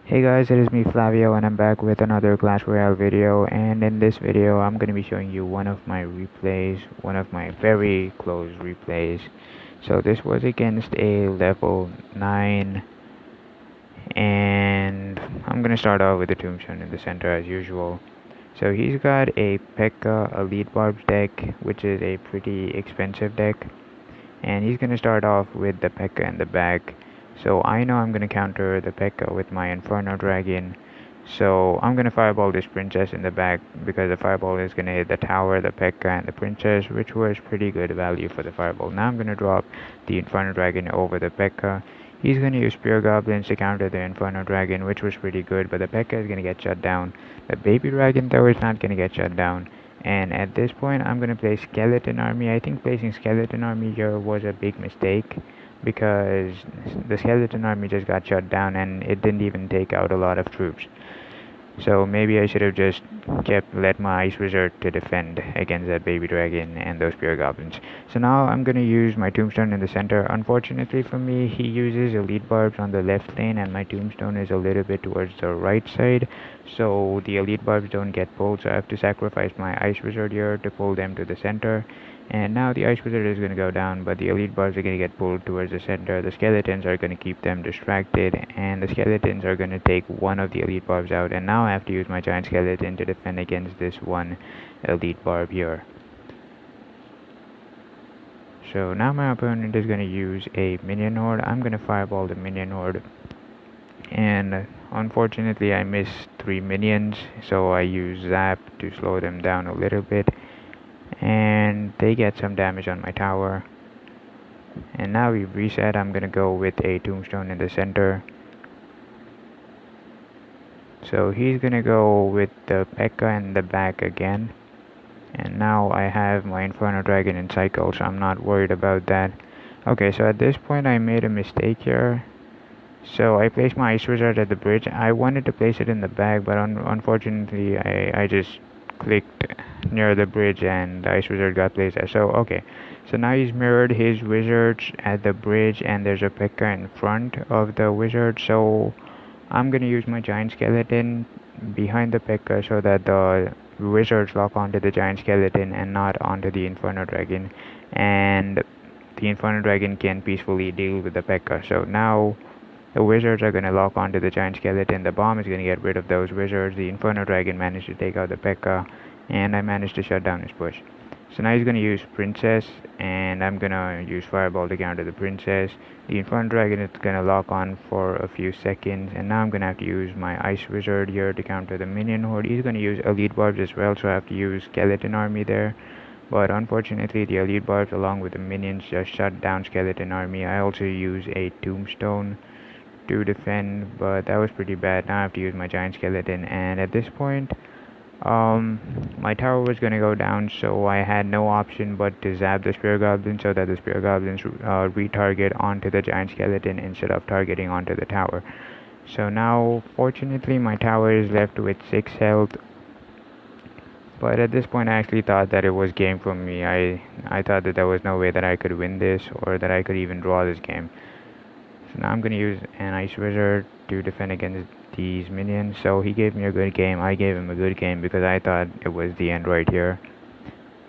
Hey guys, it is me Flavio and I'm back with another Clash Royale video, and in this video I'm going to be showing you one of my replays, one of my very close replays. So this was against a level 9, and I'm going to start off with the Tombstone in the center as usual. So he's got a P.E.K.K.A. Elite Barbs deck, which is a pretty expensive deck, and he's going to start off with the P.E.K.K.A. in the back. So I know I'm going to counter the P.E.K.K.A. with my Inferno Dragon. So I'm going to fireball this princess in the back because the fireball is going to hit the tower, the P.E.K.K.A. and the princess, which was pretty good value for the fireball. Now I'm going to drop the Inferno Dragon over the P.E.K.K.A. He's going to use Spear Goblins to counter the Inferno Dragon, which was pretty good, but the P.E.K.K.A. is going to get shut down. The Baby Dragon though is not going to get shut down. And at this point I'm going to play Skeleton Army. I think placing Skeleton Army here was a big mistake because the Skeleton Army just got shut down and it didn't even take out a lot of troops. So maybe I should have just let my Ice Wizard to defend against that Baby Dragon and those Spear Goblins. So now I'm gonna use my Tombstone in the center. Unfortunately for me, he uses Elite Barbs on the left lane and my Tombstone is a little bit towards the right side. So the Elite Barbs don't get pulled, so I have to sacrifice my Ice Wizard here to pull them to the center. And now the Ice Wizard is going to go down, but the Elite Barbs are going to get pulled towards the center. The Skeletons are going to keep them distracted, and the Skeletons are going to take one of the Elite Barbs out. And now I have to use my Giant Skeleton to defend against this one Elite Barb here. So now my opponent is going to use a Minion Horde. I'm going to fireball the Minion Horde. And unfortunately I missed 3 minions, so I use Zap to slow them down a little bit. And they get some damage on my tower. And now we reset. I'm gonna go with a Tombstone in the center. So he's gonna go with the P.E.K.K.A. in the back again. And now I have my Inferno Dragon in cycle, so I'm not worried about that. Okay, so at this point I made a mistake here. So I placed my Ice Wizard at the bridge. I wanted to place it in the back, but unfortunately I just clicked near the bridge and the Ice Wizard got placed there. So okay, so now he's mirrored his wizards at the bridge and there's a P.E.K.K.A. in front of the wizard. So I'm gonna use my Giant Skeleton behind the P.E.K.K.A. so that the wizards lock onto the Giant Skeleton and not onto the Inferno Dragon, and the Inferno Dragon can peacefully deal with the P.E.K.K.A. So now the wizards are going to lock onto the Giant Skeleton. The bomb is going to get rid of those wizards. The Inferno Dragon managed to take out the P.E.K.K.A. and I managed to shut down his push. So now he's going to use Princess, and I'm going to use Fireball to counter the Princess. The Inferno Dragon is going to lock on for a few seconds, and now I'm going to have to use my Ice Wizard here to counter the Minion Horde. He's going to use Elite Barbs as well, so I have to use Skeleton Army there. But unfortunately, the Elite Barbs along with the Minions just shut down Skeleton Army. I also use a Tombstone to defend, but that was pretty bad. Now I have to use my Giant Skeleton, and at this point my tower was gonna go down, so I had no option but to zap the Spear Goblin so that the Spear Goblins retarget onto the Giant Skeleton instead of targeting onto the tower. So now fortunately my tower is left with 6 health, but at this point I actually thought that it was game for me. I thought that there was no way that I could win this or that I could even draw this game. So now I'm going to use an Ice Wizard to defend against these minions. So he gave me a good game. I gave him a good game because I thought it was the end right here.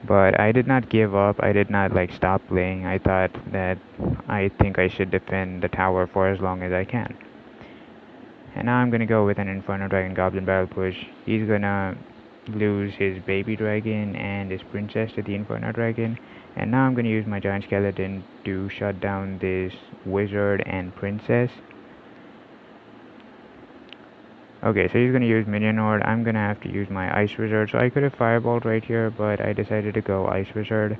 But I did not give up. I did not stop playing. I thought that I think I should defend the tower for as long as I can. And now I'm going to go with an Inferno Dragon Goblin Barrel Push. He's going to lose his Baby Dragon and his Princess to the Inferno Dragon. And now I'm going to use my Giant Skeleton to shut down this Wizard and Princess. Okay, so he's going to use Minion Horde. I'm going to have to use my Ice Wizard. So I could have Fireballed right here, but I decided to go Ice Wizard.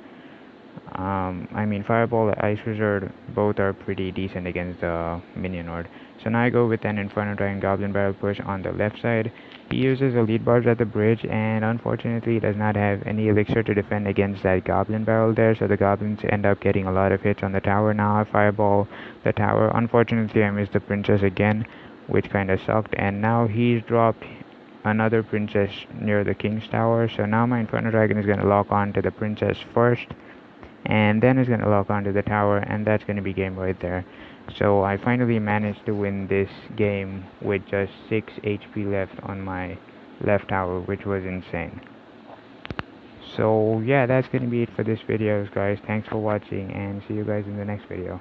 I mean Fireball, Ice Wizard, both are pretty decent against the Minion Horde. So now I go with an Inferno Dragon Goblin Barrel Push on the left side. He uses Elite Barbs at the bridge, and unfortunately he does not have any elixir to defend against that Goblin Barrel there, so the Goblins end up getting a lot of hits on the tower. Now I Fireball the tower. Unfortunately I missed the Princess again, which kinda sucked, and now he's dropped another Princess near the King's Tower. So now my Inferno Dragon is gonna lock on to the Princess first, and then it's going to lock onto the tower, and that's going to be game right there. So I finally managed to win this game with just 6 HP left on my left tower, which was insane. So yeah, that's gonna be it for this video, guys. Thanks for watching, and see you guys in the next video.